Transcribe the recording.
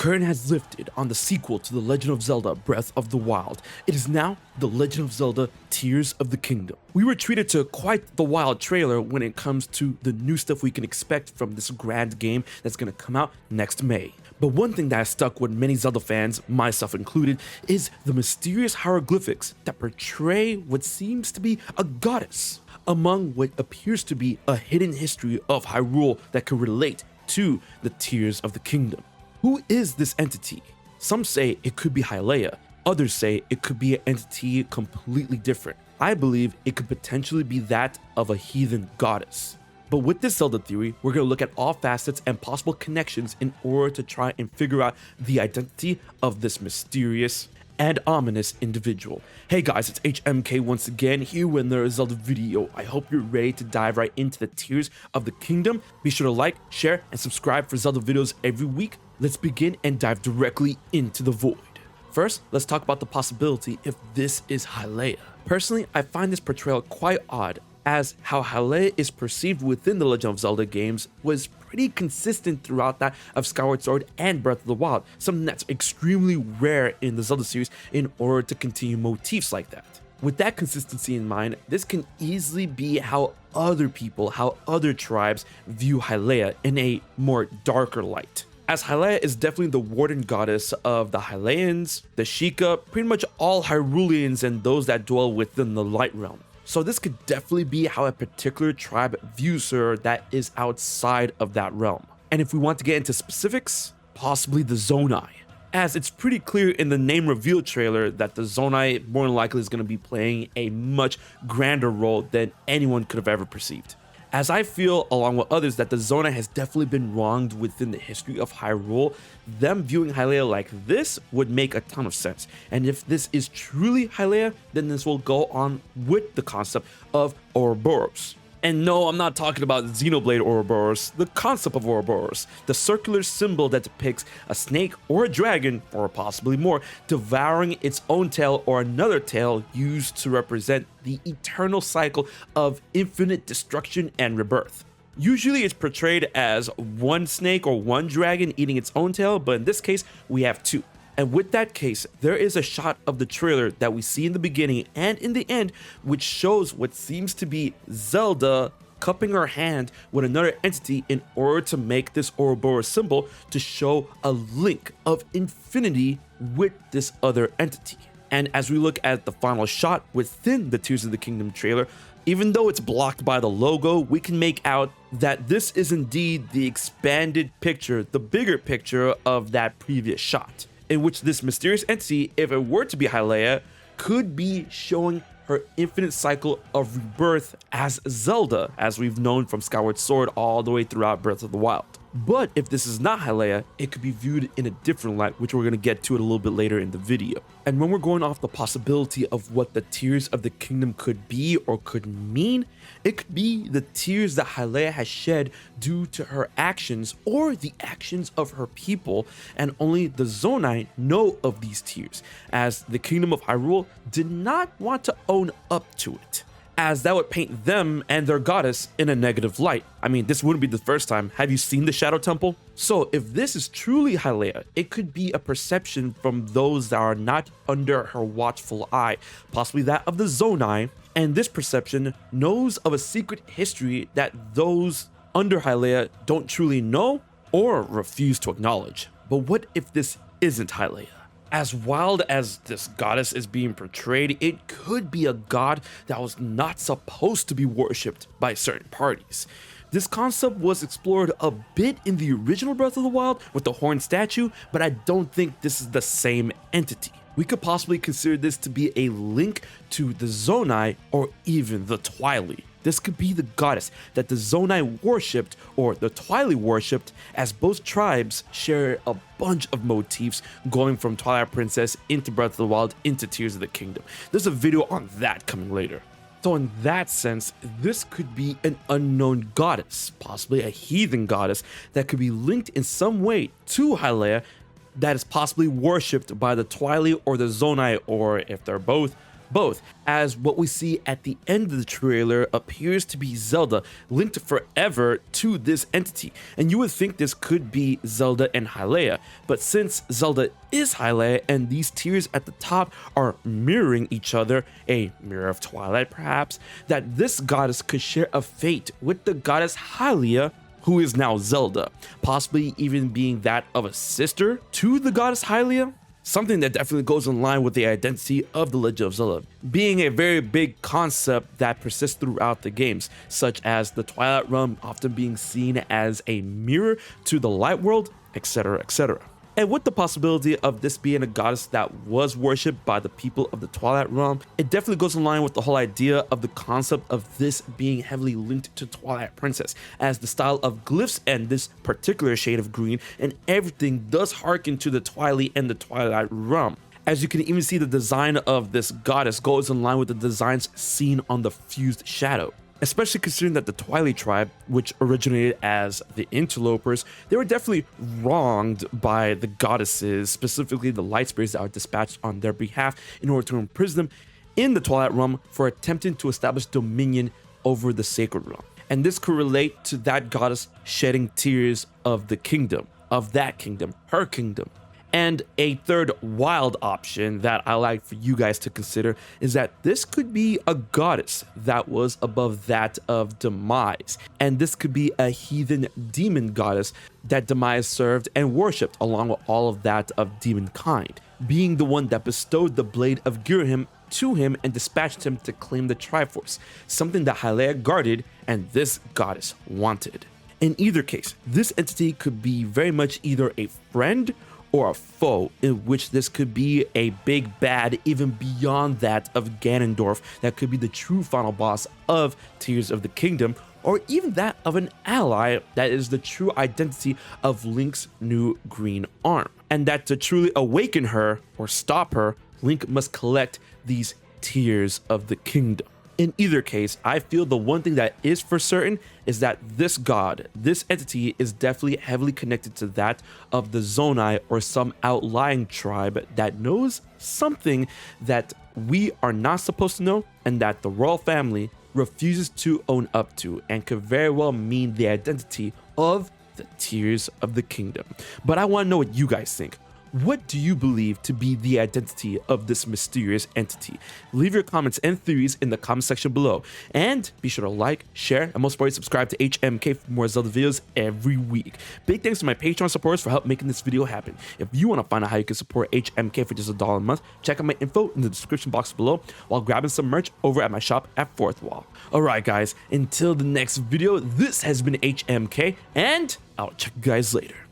curtain has lifted on the sequel to The Legend of Zelda Breath of the Wild. It is now The Legend of Zelda Tears of the Kingdom. We were treated to quite the wild trailer when it comes to the new stuff we can expect from this grand game that's going to come out next May. But one thing that has stuck with many Zelda fans, myself included, is the mysterious hieroglyphics that portray what seems to be a goddess among what appears to be a hidden history of Hyrule that could relate to the Tears of the Kingdom. Who is this entity? Some say it could be Hylia, others say it could be an entity completely different. I believe it could potentially be that of a heathen goddess. But with this Zelda theory, we're going to look at all facets and possible connections in order to try and figure out the identity of this mysterious and ominous individual. Hey guys, it's HMK once again here with another Zelda video. I hope you're ready to dive right into the Tears of the Kingdom. Be sure to like, share, and subscribe for Zelda videos every week. Let's begin and dive directly into the void. First, let's talk about the possibility if this is Hylia. Personally, I find this portrayal quite odd, as how Hylia is perceived within the Legend of Zelda games was pretty consistent throughout that of Skyward Sword and Breath of the Wild, something that's extremely rare in the Zelda series in order to continue motifs like that. With that consistency in mind, this can easily be how other people, how other tribes view Hylia in a more darker light. As Hylia is definitely the warden goddess of the Hylians, the Sheikah, pretty much all Hyruleans and those that dwell within the Light Realm. So this could definitely be how a particular tribe views her that is outside of that realm. And if we want to get into specifics, possibly the Zonai, as it's pretty clear in the name reveal trailer that the Zonai more than likely is going to be playing a much grander role than anyone could have ever perceived. As I feel, along with others, that the Zonai has definitely been wronged within the history of Hyrule, them viewing Hylia like this would make a ton of sense. And if this is truly Hylia, then this will go on with the concept of Ouroboros. And no, I'm not talking about Xenoblade Ouroboros, the concept of Ouroboros, the circular symbol that depicts a snake or a dragon, or possibly more, devouring its own tail or another tail used to represent the eternal cycle of infinite destruction and rebirth. Usually it's portrayed as one snake or one dragon eating its own tail, but in this case, we have two. And with that case, there is a shot of the trailer that we see in the beginning and in the end, which shows what seems to be Zelda cupping her hand with another entity in order to make this Ouroboros symbol to show a link of infinity with this other entity. And as we look at the final shot within the Tears of the Kingdom trailer, even though it's blocked by the logo, we can make out that this is indeed the expanded picture, the bigger picture of that previous shot, in which this mysterious entity, if it were to be Hylia, could be showing her infinite cycle of rebirth as Zelda, as we've known from Skyward Sword all the way throughout Breath of the Wild. But if this is not Hylia, it could be viewed in a different light, which we're going to get to it a little bit later in the video. And when we're going off the possibility of what the Tears of the Kingdom could be or could mean, it could be the tears that Hylia has shed due to her actions or the actions of her people, and only the Zonai know of these tears, as the Kingdom of Hyrule did not want to own up to it, as that would paint them and their goddess in a negative light. I mean, this wouldn't be the first time. Have you seen the Shadow Temple? So if this is truly Hylia, it could be a perception from those that are not under her watchful eye, possibly that of the Zonai, and this perception knows of a secret history that those under Hylia don't truly know or refuse to acknowledge. But what if this isn't Hylia? As wild as this goddess is being portrayed, it could be a god that was not supposed to be worshipped by certain parties. This concept was explored a bit in the original Breath of the Wild with the horn statue, but I don't think this is the same entity. We could possibly consider this to be a link to the Zonai or even the Twilight. This could be the goddess that the Zonai worshipped or the Twilight worshipped, as both tribes share a bunch of motifs going from Twilight Princess into Breath of the Wild into Tears of the Kingdom. There's a video on that coming later. So in that sense, this could be an unknown goddess, possibly a heathen goddess that could be linked in some way to Hylia, that is possibly worshipped by the Twilight or the Zonai, or if they're both, both, as what we see at the end of the trailer appears to be Zelda linked forever to this entity. And you would think this could be Zelda and Hylia, but since Zelda is Hylia and these tiers at the top are mirroring each other, a mirror of Twilight perhaps, that this goddess could share a fate with the goddess Hylia, who is now Zelda, possibly even being that of a sister to the goddess Hylia. Something that definitely goes in line with the identity of The Legend of Zelda, being a very big concept that persists throughout the games, such as the Twilight Realm often being seen as a mirror to the light world, etc., etc. And with the possibility of this being a goddess that was worshipped by the people of the Twilight Realm, it definitely goes in line with the whole idea of the concept of this being heavily linked to Twilight Princess, as the style of glyphs and this particular shade of green and everything does harken to the Twilight and the Twilight Realm. As you can even see, the design of this goddess goes in line with the designs seen on the fused shadow. Especially considering that the Twilight tribe, which originated as the interlopers, they were definitely wronged by the goddesses, specifically the light spirits that were dispatched on their behalf in order to imprison them in the Twilight Realm for attempting to establish dominion over the Sacred Realm. And this could relate to that goddess shedding tears of the kingdom, of that kingdom, her kingdom. And a third wild option that I like for you guys to consider is that this could be a goddess that was above that of Demise. And this could be a heathen demon goddess that Demise served and worshipped along with all of that of demonkind, being the one that bestowed the blade of Girahim to him and dispatched him to claim the Triforce, something that Hylia guarded and this goddess wanted. In either case, this entity could be very much either a friend or a foe, in which this could be a big bad even beyond that of Ganondorf, that could be the true final boss of Tears of the Kingdom, or even that of an ally that is the true identity of Link's new green arm. And that to truly awaken her or stop her, Link must collect these Tears of the Kingdom. In either case, I feel the one thing that is for certain is that this god, this entity, is definitely heavily connected to that of the Zonai or some outlying tribe that knows something that we are not supposed to know and that the royal family refuses to own up to, and could very well mean the identity of the Tears of the Kingdom. But I want to know what you guys think. What do you believe to be the identity of this mysterious entity? Leave your comments and theories in the comment section below. And be sure to like, share, and most importantly, subscribe to HMK for more Zelda videos every week. Big thanks to my Patreon supporters for help making this video happen. If you want to find out how you can support HMK for just $1 a month, check out my info in the description box below while grabbing some merch over at my shop at Fourth Wall. Alright guys, until the next video, this has been HMK, and I'll check you guys later.